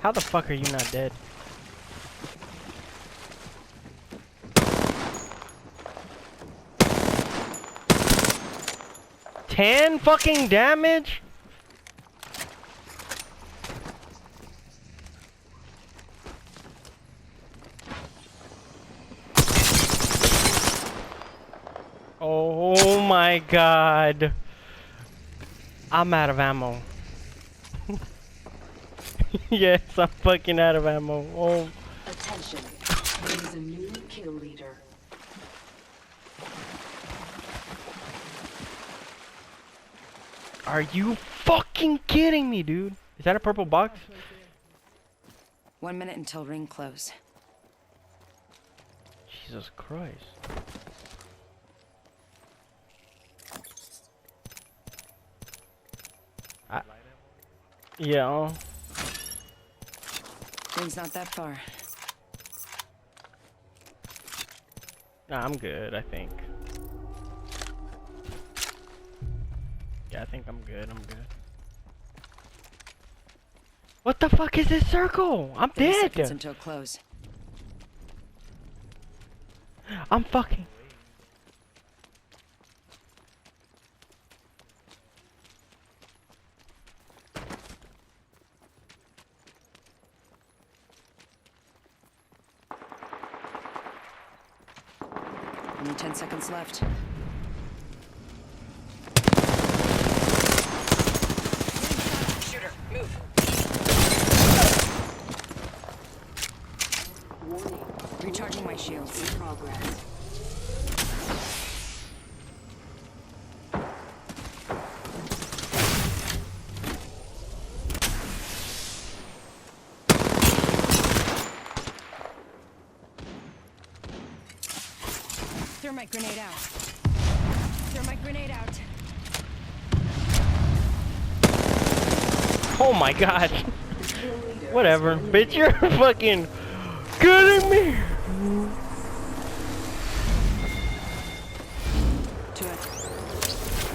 How the fuck are you not dead? Ten fucking damage? Oh my god. I'm out of ammo. Yes, I'm fucking out of ammo. Oh. Attention. There is a new kill leader. Are you fucking kidding me, dude? Is that a purple box? 1 minute until ring close. Jesus Christ. Yeah. Ring's not that far. Nah, I'm good, I think. Yeah, I think I'm good, I'm good. What the fuck is this circle? I'm 30 dead! seconds until close. I'm fucking... Only 10 seconds left. Shooter, move. Warning. Recharging my shields. In progress. Thermite grenade out. Thermite grenade out. Oh my god. Whatever. Bitch, you're fucking kidding me. To it.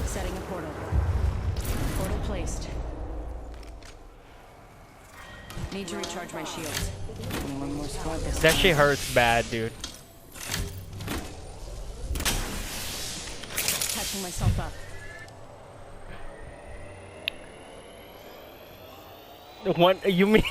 Setting a portal. Portal placed. Need to recharge my shields. Only one more squad this That time. shit hurts bad, dude. Catching myself up. What you mean?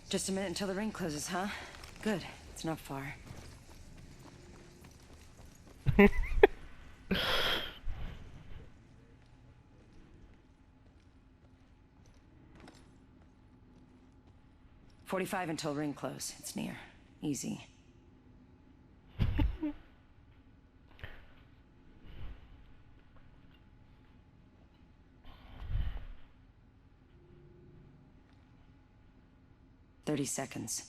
Just a minute until the ring closes, huh? Good. It's not far. "45 until ring close. It's near. Easy." "30 seconds.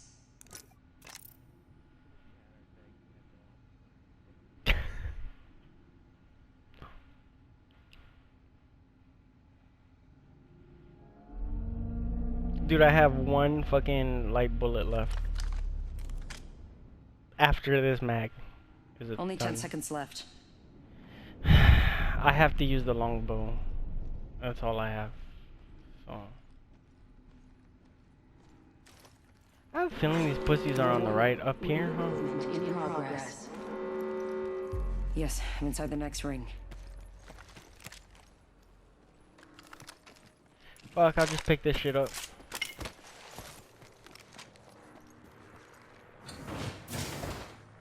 Dude, I have one fucking light bullet left. After this mag. Is it Only 10 done? seconds left. I have to use the longbow. That's all I have. So. I have a feeling these pussies are on the right up here, huh? In progress. Yes, I'm inside the next ring. Fuck, I'll just pick this shit up.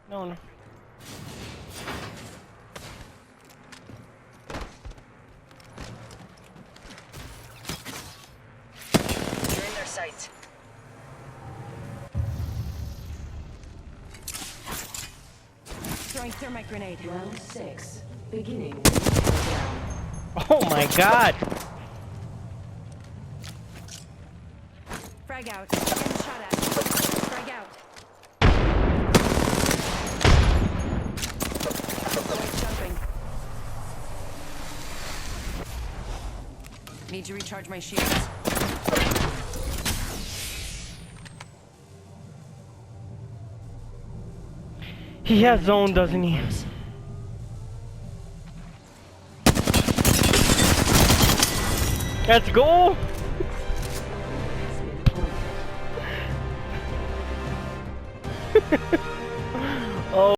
No. You're in their sights. Throwing thermite grenade. Round 6. Beginning. Oh my god! Frag out. Getting shot at. Frag out. Avoid jumping. Need to recharge my shields. He has zone, doesn't he? Let's go!